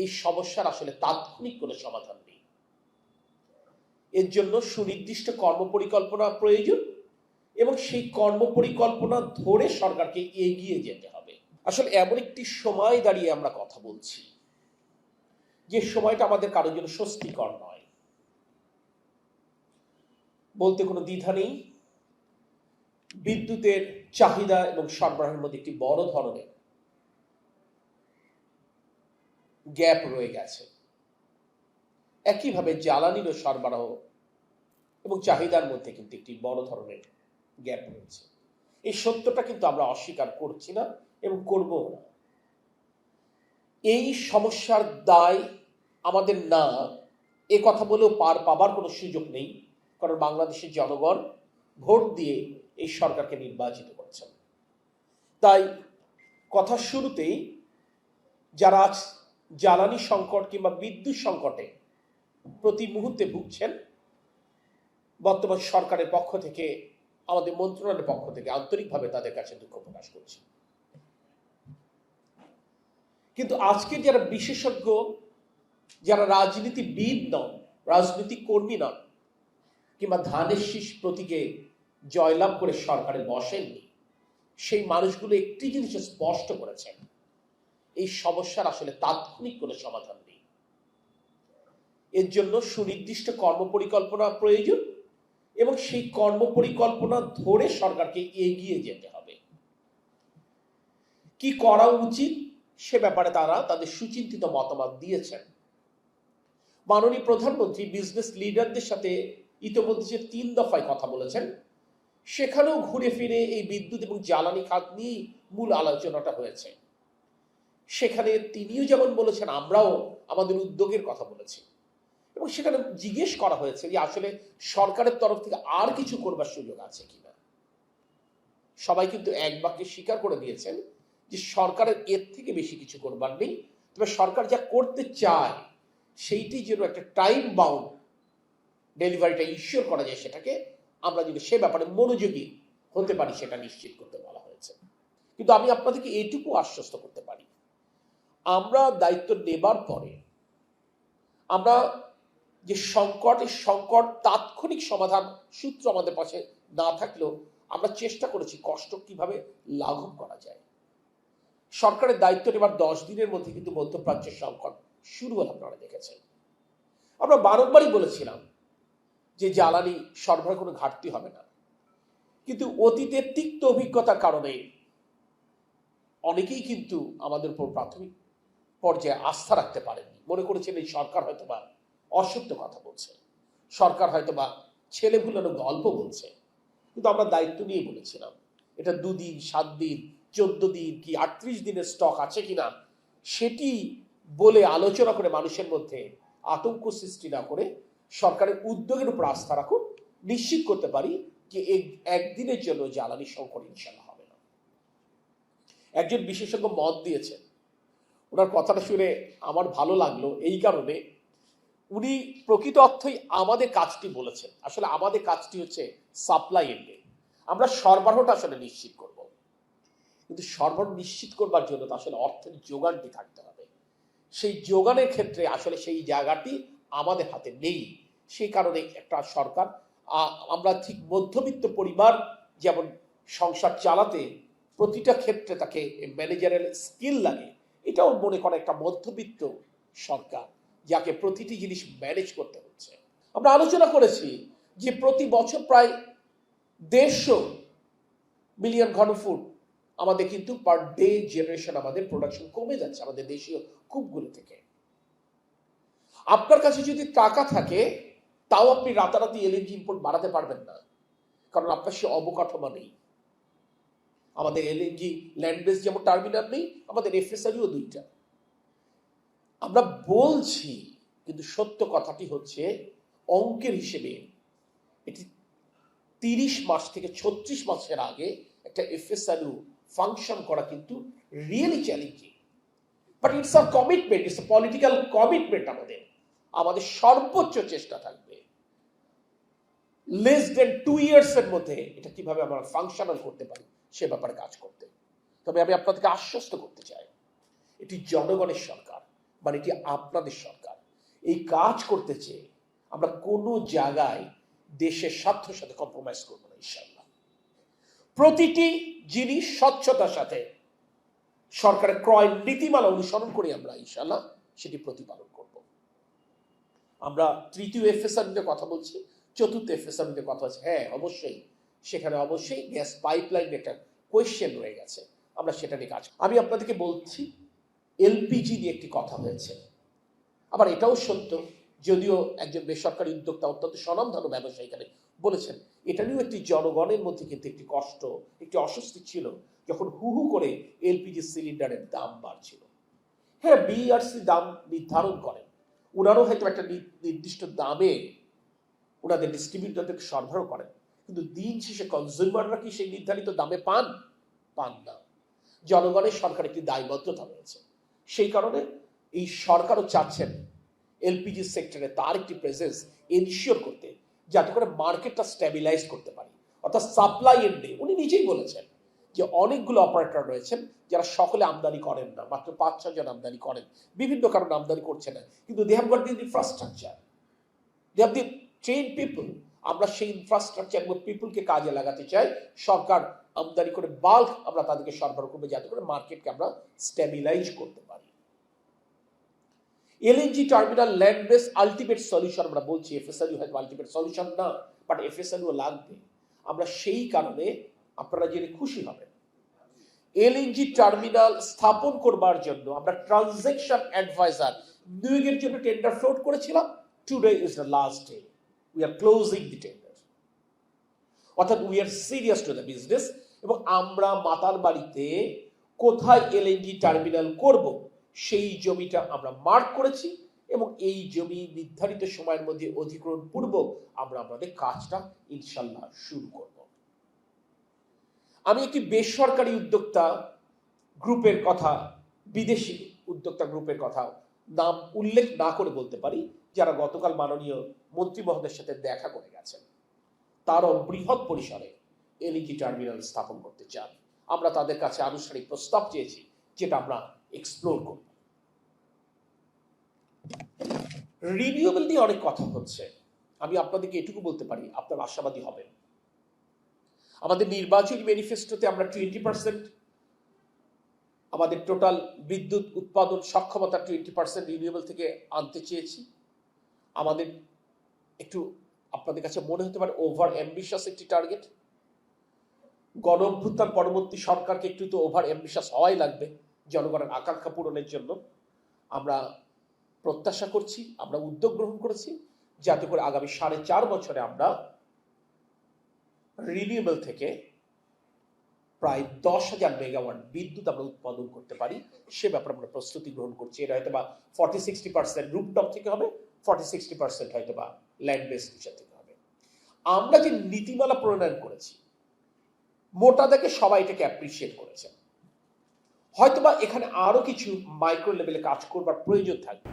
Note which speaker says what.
Speaker 1: এই সমস্যার আসলে তাৎক্ষণিক কোনো সমাধান নেই। এর জন্য সুনির্দিষ্ট কর্মপরিকল্পনা প্রয়োজন এবং সেই কর্মপরিকল্পনা ধরে সরকারকে এগিয়ে যেতে হবে। আসলে এমন একটি সময় দাঁড়িয়ে আমরা কথা বলছি যে সময়টা আমাদের কারোর জন্য স্বস্তিকর নয়, বলতে কোনো দ্বিধা নেই। বিদ্যুতের চাহিদা এবং সরবরাহের মধ্যে একটি বড় ধরনের গ্যাপ রয়ে গেছে। একইভাবে জ্বালানিরও সরবরাহ এবং চাহিদার মধ্যে কিন্তু একটি বড় ধরনের গ্যাপ রয়েছে। এই সত্যটা কিন্তু আমরা অস্বীকার করছি না এবং করবো না। এই সমস্যার দায় আমাদের না, এ কথা বলেও পার পাবার কোনো সুযোগ নেই, কারণ বাংলাদেশের জনগণ ভোট দিয়ে এই সরকারকে নির্বাচিত করছেন। তাই কথা শুরুতেই যারা আজ জ্বালানি সংকট কিংবা বিদ্যুৎ সংকটে প্রতি মুহূর্তে ভুগছেন, বর্তমান সরকারের পক্ষ থেকে, আমাদের মন্ত্রণালয়ের পক্ষ থেকে আন্তরিকভাবে তাদের কাছে দুঃখ প্রকাশ করছি। কিন্তু আজকের যারা বিশেষজ্ঞ, যারা রাজনীতিবিদ নন, রাজনৈতিক কর্মী নন, কিংবা ধানের শীষ প্রতীকে জয়লাভ করে সরকারে বসেননি, সেই মানুষগুলো একটি জিনিস স্পষ্ট করেছেন, এই সমস্যার আসলে তাৎক্ষণিক কোনো সমাধান নেই। এর জন্য সুনির্দিষ্ট কর্মপরিকল্পনা প্রয়োজন এবং সেই কর্মপরিকল্পনা ধরে সরকারকে এগিয়ে যেতে হবে। কি করা উচিত সে ব্যাপারে তারা তাদের সুচিন্তিত মতামত দিয়েছেন। মাননীয় প্রধানমন্ত্রী বিজনেস লিডারদের সাথে ইতিমধ্যে যে 3 দফায় কথা বলেছেন, সেখানেও ঘুরে ফিরে এই বিদ্যুৎ এবং জ্বালানি খাত নিয়েই মূল আলোচনাটা হয়েছে। সেখানে তিনিও যেমন বলেছেন, আমরাও আমাদের উদ্যোগের কথা বলেছি এবং সেখানে জিজ্ঞেস করা হয়েছে যে আসলে সরকারের তরফ থেকে আর কিছু করবার সুযোগ আছে কিনা। সবাই কিন্তু এক বাক্যে স্বীকার করে দিয়েছেন যে সরকারের এর থেকে বেশি কিছু করবার নেই, তবে সরকার যা করতে চায় সেইটি যেন একটা টাইম বাউন্ড ডেলিভারিটা ইনশিওর করা যায়, সেটাকে আমরা যদি সে ব্যাপারে মনোযোগী হতে পারি সেটা নিশ্চিত করতে বলা হয়েছে। কিন্তু আমি আপনাদেরকে এইটুকু আশ্বস্ত করতে পারি, আমরা দায়িত্ব নেবার পরে আমরা যে সংকট তাৎক্ষণিক সমাধান সূত্র আমাদের পাশে না থাকলেও আমরা চেষ্টা করেছি কষ্ট কিভাবে লাঘব করা যায়। সরকারের দায়িত্ব নেবার 10 দিনের মধ্যে কিন্তু মধ্যপ্রাচ্যের সংকট শুরু হল, আপনারা দেখেছেন। আমরা বারংবারই বলেছিলাম যে জ্বালানি সরবরাহ কোনো ঘাটতি হবে না, কিন্তু অতীতের তিক্ত অভিজ্ঞতার কারণে অনেকেই কিন্তু আমাদের উপর প্রাথমিক পর্যায়ে আস্থা রাখতে পারেননি। মনে করেছেন এই সরকার হয়তোবা অসত্য কথা বলছে, সরকার হয়তোবা ছেলে ভুলানো গল্প বলছে। কিন্তু আমরা দায়িত্ব নিয়ে বলেছিলাম এটা 2 দিন, 7 দিন, 14 দিন কি 38 দিনের স্টক আছে কিনা সেটি বলে আলোচনা করে মানুষের মধ্যে আতঙ্ক সৃষ্টি না করে সরকারের উদ্যোগের উপর আস্থা রাখুন। নিশ্চিত করতে পারি যে একদিনের জন্য জ্বালানি সংকট ইনশাল্লাহ হবে না। একজন বিশেষজ্ঞ মত দিয়েছেন, ওনার কথাটা শুনে আমার ভালো লাগলো এই কারণে, উনি প্রকৃত অর্থই আমাদের কাজটি বলেছেন। আসলে আমাদের কাজটি হচ্ছে সাপ্লাই এন্ডে, আমরা সরবরাহটা আসলে নিশ্চিত করব, কিন্তু সরবরাহ নিশ্চিত করবার জন্য তো আসলে অর্থের যোগানটি থাকতে হবে। সেই যোগানের ক্ষেত্রে আসলে সেই জায়গাটি আমাদের হাতে নেই। সেই কারণে একটা সরকার, আমরা ঠিক মধ্যবিত্ত পরিবার যেমন সংসার চালাতে প্রতিটা ক্ষেত্রে তাকে ম্যানেজারের স্কিল লাগে, এটাও মনে করে একটা মধ্যবিত্ত সরকার যাকে প্রতিটি জিনিস ম্যানেজ করতে হচ্ছে। আমরা আলোচনা করেছি যে প্রতি বছর প্রায় 150 মিলিয়ন ঘনফুট আমাদের কিন্তু পার ডে জেনারেশন আমাদের প্রোডাকশন কমে যাচ্ছে আমাদের দেশীয় কূপগুলো থেকে। আপনার কাছে যদি টাকা থাকে তাও আপনি রাতারাতি এলএনজি ইম্পোর্ট বাড়াতে পারবেন না, কারণ আপনার সে অবকাঠামো নেই। আমাদের এলএনজি ল্যান্ড বেস যেমন টার্মিনাল নেই, আমাদের এফএসআরিও 2টা। আমরা বলছি, কিন্তু সত্য কথাটি হচ্ছে অঙ্কের হিসেবে এটি 30 মাস থেকে 36 মাসের আগে একটা এফএসআরইউ ফাংশন করা কিন্তু really challenging. But it's a commitment, it's a political commitment. আমাদের সর্বোচ্চ চেষ্টা থাকবে লেস দেন 2 ইয়ার্সের মধ্যে এটা কিভাবে আমরা ফাংশনাল করতে পারি সে ব্যাপারে কাজ করতে। তবে আমি আপনাদেরকে আশ্বস্ত করতে চাই, এটি জনগণের সরকার, মানে এটি আপনাদের সরকার। এই কাজ করতে চেয়ে আমরা কোনো জায়গায় দেশের স্বার্থের সাথে কম্প্রোমাইজ করবো না ইনশাল্লাহ। প্রতিটি জিনিস স্বচ্ছতার সাথে সরকারের ক্রয় নীতিমালা অনুসরণ করে আমরা ইনশাল্লাহ সেটি প্রতিপালন করব। আমরা তৃতীয় এফএসআর নিয়ে কথা বলছি, চতুর্থ এফএসআর নিয়ে কথা হচ্ছে। হ্যাঁ, অবশ্যই সেখানে অবশ্যই গ্যাস পাইপলাইন একটা কোয়েশ্চেন রয়ে গেছে, আমরা সেটা নিয়ে কাজ। আমি আপনাদেরকে বলছি এলপিজি নিয়ে একটি কথা হয়েছে। আবার এটাও সত্য, যদিও একজন বেসরকারি উদ্যোক্তা অত্যন্ত স্বনামধন্য ব্যবসায়ী এখানে বলেছেন, এটা নিয়েও একটি জনগণের মধ্যে কিন্তু একটি কষ্ট, একটি অস্বস্তি ছিল যখন হু হু করে এলপিজি সিলিন্ডারের দাম বাড়ছিল। হ্যাঁ, বিআরসি দাম নির্ধারণ করেন, ওনারও হয়তো একটা নির্দিষ্ট দামে ওনাদের ডিস্ট্রিবিউটরদেরকে সরবরাহ করেন, কিন্তু দিন শেষে কনজিউমাররা কি সেই নির্ধারিত দামে পান না। জনগণের সরকার একটি দায়বদ্ধতা রয়েছে, সেই কারণে এই সরকারও চাচ্ছেন এলপিজি সেক্টরে তার একটি প্রেজেন্স এনশিওর করতে, যাতে করে মার্কেটটা স্ট্যাবিলাইজ করতে পারি। অর্থাৎ সাপ্লাই এন্ডে উনি নিজেই বলেছেন যে অনেকগুলো অপারেটর রয়েছেন যারা সকলে আমদানি করেন না, মাত্র 5-6 জন আমদানি করেন, বিভিন্ন কারণে আমদানি করছে না, কিন্তু they have got the infrastructure, they have the train people. আমরা সেই ইনফ্রাস্ট্রাকচার এবং পিপলকে কাজে লাগাতে চাই। সরকার আমদানি করে বাল্ক আমরা তাদেরকে সরবরাহ করবো, যাতে করে মার্কেটকে আমরা স্ট্যাবিলাইজ করতে পারি। LNG terminal land base ultimate solution আমরা বলছি, এফএসএলইউ হয়তো আলটিমেট সলিউশন না, বাট এফএসএলইউ লাগবে। আমরা সেই কারণে আপনারা জেনে খুশি হবেন, এলএনজি টার্মিনাল স্থাপন করবার জন্য আমরা ট্রানজাকশন অ্যাডভাইজার নিয়োগের জন্য টেন্ডার ফ্লোট করেছিলাম। Today is the last day, we are closing the tender. অর্থাৎ we are serious to the business. এবং আমরা মাতার বাড়িতে কোথায় এলএনজি টার্মিনাল করব সেই জমিটা আমরা মার্ক করেছি, এবং এই জমি নির্ধারিত সময়ের মধ্যে অধিগ্রহণ পূর্বক আমরা আমাদের কাজটা ইনশাল্লাহ শুরু করব। আমি একটি বেসরকারি উদ্যোক্তা গ্রুপের কথা, বিদেশি উদ্যোক্তা গ্রুপের কথা নাম উল্লেখ না করে বলতে পারি, যারা গতকাল মাননীয় মন্ত্রী মহোদয়ের সাথে দেখা করে গেছেন। তারও বৃহৎ পরিসরে এলএনজি টার্মিনাল স্থাপন করতে চান। আমরা তাদের কাছে আনুষ্ঠানিক প্রস্তাব চেয়েছি, যেটা আমরা এক্সপ্লোর করব। রিনিউয়েবল নিয়ে অনেক কথা হচ্ছে, আমি আপনাদেরকে এটুকু বলতে পারি, আপনারা আশাবাদী হবেন। আমাদের নির্বাচনী ম্যানিফেস্টোতে আমরা 20% আমাদের টোটাল বিদ্যুৎ উৎপাদন সক্ষমতা 20% রিনিউয়েবল থেকে আনতে চেয়েছি। আমাদের একটু আপনাদের কাছে মনে হতে পারে ওভার অ্যাম্বিশাস একটি টার্গেট। গণ অভ্যুত্থান পরবর্তী সরকারকে একটু তো ওভার অ্যাম্বিশাস হওয়াই লাগবে জনগণের আকাঙ্ক্ষা পূরণের জন্য। আমরা প্রত্যাশা করছি, আমরা উদ্যোগ গ্রহণ করেছি, যাতে করে আগামী 4.5 বছরে আমরা রিনিউয়েবল থেকে প্রায় 10,000 মেগাওয়াট বিদ্যুৎ আমরা উৎপাদন করতে পারি। সে ব্যাপারে আমরা প্রস্তুতি গ্রহণ করছি। এটা হয়তো বা 40-60% রুফটপ থেকে হবে, 40-60% হয়তো বা ল্যান্ড বেস থেকে হবে। আমরা যে নীতিমালা প্রণয়ন করেছি, মোটা দাগে সবাই এটাকে অ্যাপ্রিসিয়েট করেছেন। হয়তোবা এখানে আরো কিছু মাইক্রো লেভেলে কাজ করবার প্রয়োজন থাকবে।